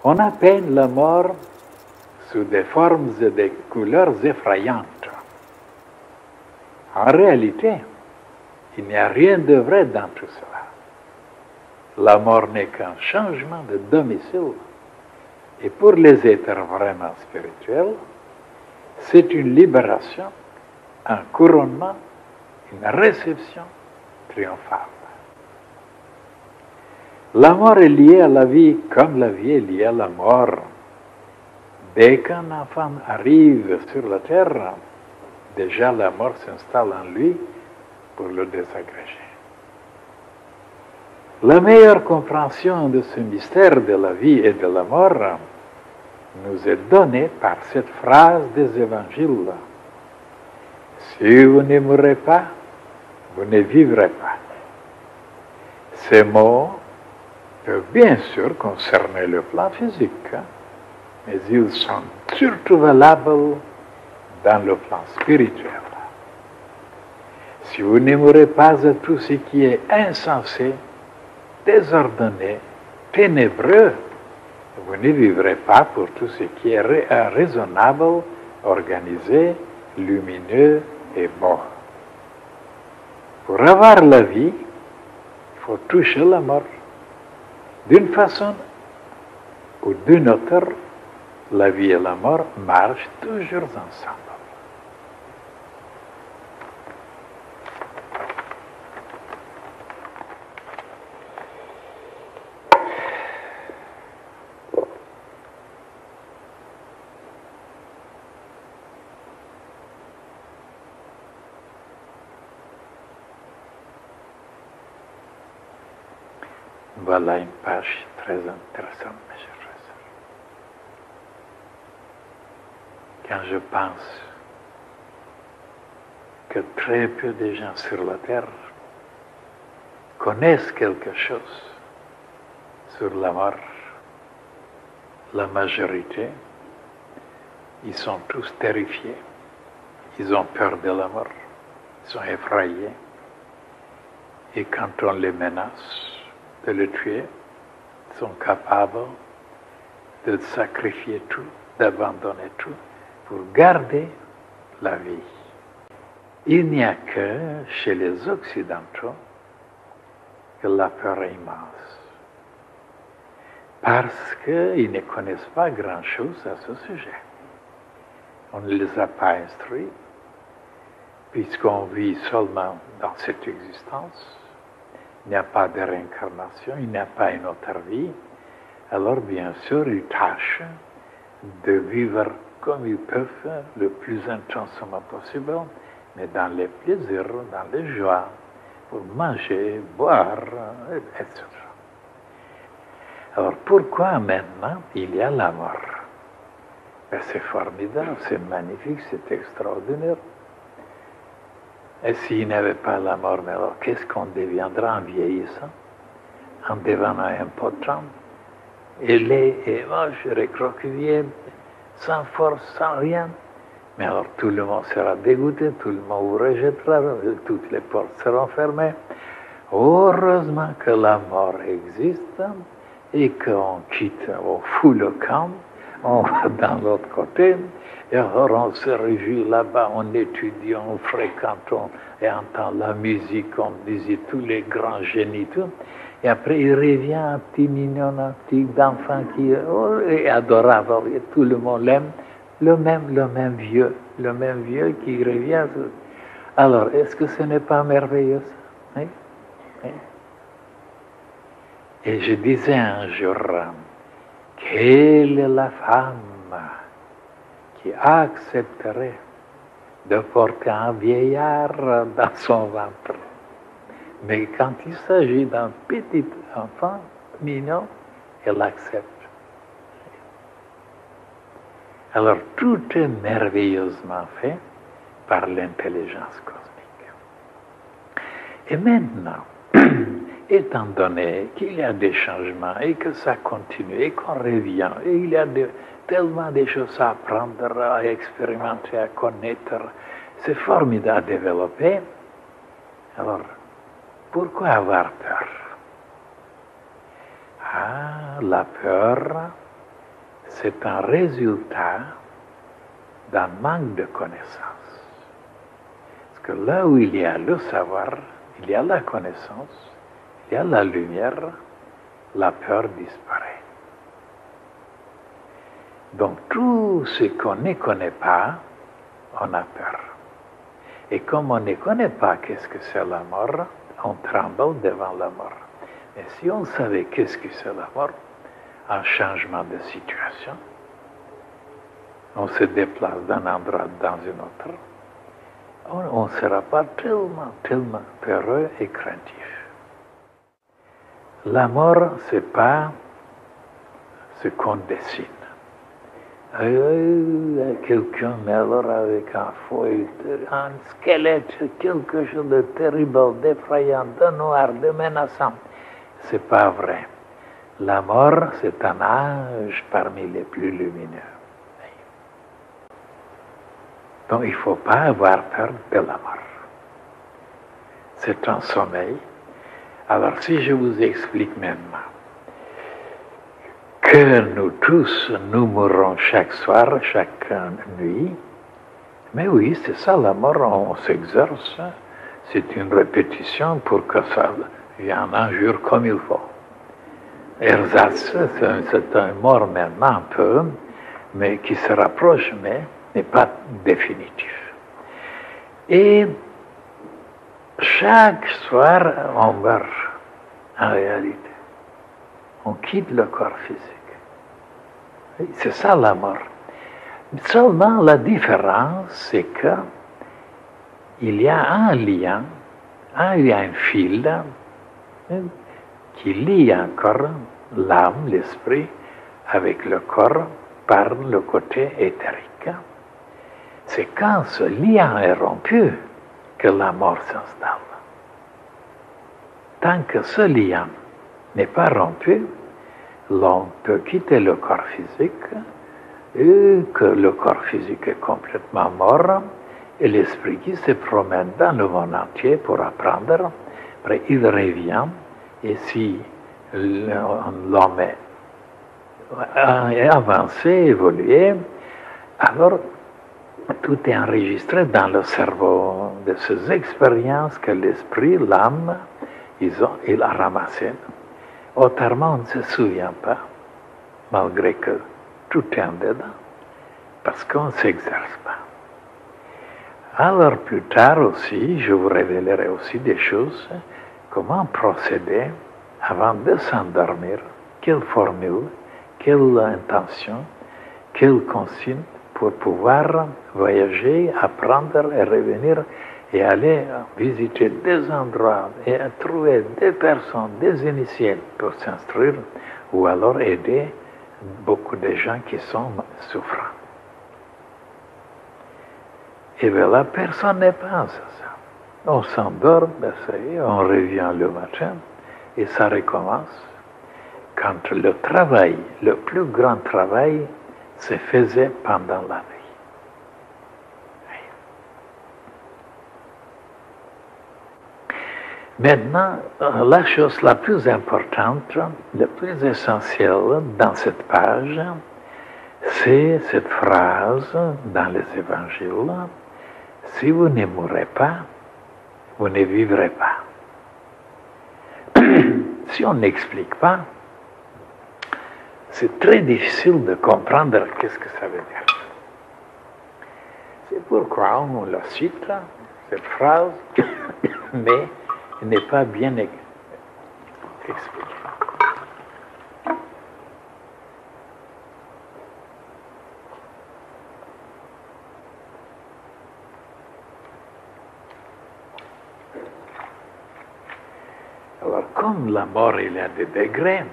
On a peint la mort sous des formes et des couleurs effrayantes. En réalité, il n'y a rien de vrai dans tout cela. La mort n'est qu'un changement de domicile. Et pour les êtres vraiment spirituels, c'est une libération, un couronnement, une réception triomphale. La mort est liée à la vie comme la vie est liée à la mort. Dès qu'un enfant arrive sur la terre, déjà la mort s'installe en lui pour le désagréger. La meilleure compréhension de ce mystère de la vie et de la mort nous est donnée par cette phrase des évangiles. Si vous ne mourrez pas, vous ne vivrez pas. Ces mots peuvent bien sûr concerner le plan physique, mais ils sont surtout valables dans le plan spirituel. Si vous ne mourrez pas à tout ce qui est insensé, désordonné, ténébreux, vous ne vivrez pas pour tout ce qui est raisonnable, organisé, lumineux et beau. Pour avoir la vie, il faut toucher la mort. D'une façon ou d'une autre, la vie et la mort marchent toujours ensemble. Voilà une page très intéressante, mes chers frères. Quand je pense que très peu de gens sur la terre connaissent quelque chose sur la mort, la majorité, ils sont tous terrifiés, ils ont peur de la mort, ils sont effrayés. Et quand on les menace de le tuer, ils sont capables de sacrifier tout, d'abandonner tout pour garder la vie. Il n'y a que chez les Occidentaux que la peur est immense, parce qu'ils ne connaissent pas grand-chose à ce sujet. On ne les a pas instruits, puisqu'on vit seulement dans cette existence. Il n'y a pas de réincarnation, il n'y a pas une autre vie. Alors bien sûr, ils tâchent de vivre comme ils peuvent, le plus intensement possible, mais dans les plaisirs, dans les joies, pour manger, boire, etc. Alors pourquoi maintenant il y a la mort? Ben, c'est formidable, c'est magnifique, c'est extraordinaire. Et s'il n'y avait pas la mort, mais alors qu'est-ce qu'on deviendra en vieillissant, en devenant impotent, ailé et moche, recroquevillé, sans force, sans rien? Mais alors tout le monde sera dégoûté, tout le monde vous rejettera, toutes les portes seront fermées. Heureusement que la mort existe et qu'on quitte, on fout le camp, on va dans l'autre côté, et alors on se réjouit là-bas, on étudie, on fréquente, on entend la musique, on visite tous les grands génies, tout. Et après il revient un petit mignon, un petit enfant qui est adorable, et tout le monde l'aime, le même vieux qui revient. Alors, est-ce que ce n'est pas merveilleux? Oui? Oui? Et je disais un jour, quelle est la femme qui accepterait de porter un vieillard dans son ventre? Mais quand il s'agit d'un petit enfant mignon, elle accepte. Alors tout est merveilleusement fait par l'intelligence cosmique. Et maintenant, étant donné qu'il y a des changements et que ça continue et qu'on revient, et il y a tellement de choses à apprendre, à expérimenter, à connaître, c'est formidable à développer. Alors, pourquoi avoir peur? pas, la peur, c'est un résultat d'un manque de connaissance. Parce que là où il y a le savoir, il y a la connaissance, il y a la lumière, la peur disparaît. Donc tout ce qu'on ne connaît pas, on a peur. Et comme on ne connaît pas qu'est-ce que c'est la mort, on tremble devant la mort. Mais si on savait qu'est-ce que c'est la mort, un changement de situation, on se déplace d'un endroit dans un autre, on ne sera pas tellement peureux et craintif. La mort, ce n'est pas ce qu'on dessine. Quelqu'un, mais alors avec un fouet, un squelette, quelque chose de terrible, d'effrayant, de noir, de menaçant. C'est pas vrai. La mort, c'est un âge parmi les plus lumineux. Donc il ne faut pas avoir peur de la mort. C'est un sommeil. Alors si je vous explique maintenant que nous tous, nous mourrons chaque soir, chaque nuit, mais oui, c'est ça la mort, on s'exerce, c'est une répétition pour que ça vienne un jour comme il faut. Ersatz, c'est un mort maintenant un peu, mais qui se rapproche, mais n'est pas définitif. Et chaque soir, on meurt, en réalité. On quitte le corps physique. C'est ça la mort. Seulement la différence, c'est que il y a un lien, il y a un fil qui lie encore l'âme, l'esprit, avec le corps par le côté éthérique. C'est quand ce lien est rompu que la mort s'installe. Tant que ce lien n'est pas rompu, l'on peut quitter le corps physique et que le corps physique est complètement mort et l'esprit qui se promène dans le monde entier pour apprendre, après il revient et si l'homme est avancé, évolué, alors tout est enregistré dans le cerveau de ces expériences que l'esprit, l'âme, il a ramassées. Autrement, on ne se souvient pas, malgré que tout est en dedans, parce qu'on ne s'exerce pas. Alors plus tard aussi, je vous révélerai aussi des choses, comment procéder avant de s'endormir, quelle formule, quelle intention, quelle consigne pour pouvoir voyager, apprendre et revenir et aller visiter des endroits et trouver des personnes, des initiés pour s'instruire ou alors aider beaucoup de gens qui sont souffrants. Et bien là, personne ne pense à ça. On s'endort, ben ça y est, on revient le matin et ça recommence. Quand le travail, le plus grand travail, se faisait pendant la nuit. Maintenant, la chose la plus importante, la plus essentielle dans cette page, c'est cette phrase dans les évangiles, si vous ne mourrez pas, vous ne vivrez pas. Si on n'explique pas, c'est très difficile de comprendre qu'est-ce que ça veut dire. C'est pourquoi on la cite, cette phrase, mais elle n'est pas bien expliquée. Alors, comme la mort, il y a des degrés,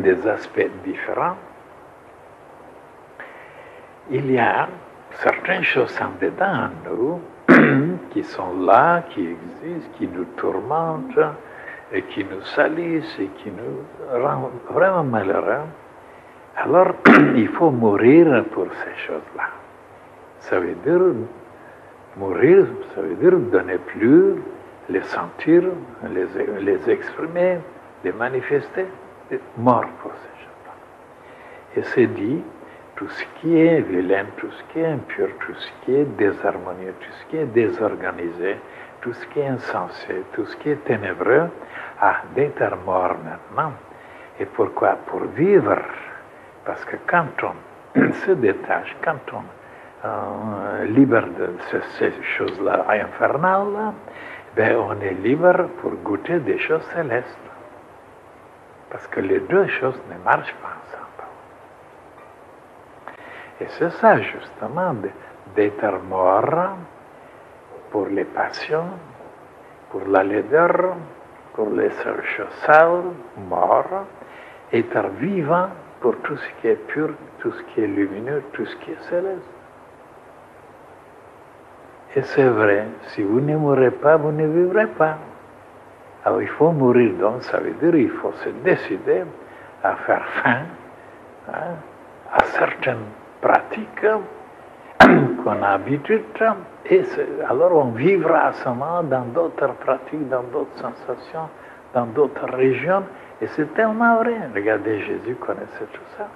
des aspects différents, il y a certaines choses en dedans nous qui sont là, qui existent, qui nous tourmentent et qui nous salissent et qui nous rendent vraiment malheureux. Alors, il faut mourir pour ces choses-là. Ça veut dire mourir, ça veut dire ne plus les sentir, les exprimer, les manifester. mort pour ces gens-là. Et c'est dit, tout ce qui est vilain, tout ce qui est impur, tout ce qui est désharmonieux, tout ce qui est désorganisé, tout ce qui est insensé, tout ce qui est ténébreux, d'être mort maintenant. Et pourquoi? Pour vivre. Parce que quand on se détache, quand on libère de ces choses-là infernales, ben on est libre pour goûter des choses célestes. Parce que les deux choses ne marchent pas ensemble. Et c'est ça justement, d'être mort pour les passions, pour la laideur, pour les choses sales, mort, être vivant pour tout ce qui est pur, tout ce qui est lumineux, tout ce qui est céleste. Et c'est vrai, si vous ne mourrez pas, vous ne vivrez pas. Alors il faut mourir, donc ça veut dire qu'il faut se décider à faire fin à certaines pratiques qu'on a habitude, et alors on vivra à ce moment dans d'autres pratiques, dans d'autres sensations, dans d'autres régions, et c'est tellement vrai. Regardez, Jésus connaissait tout ça.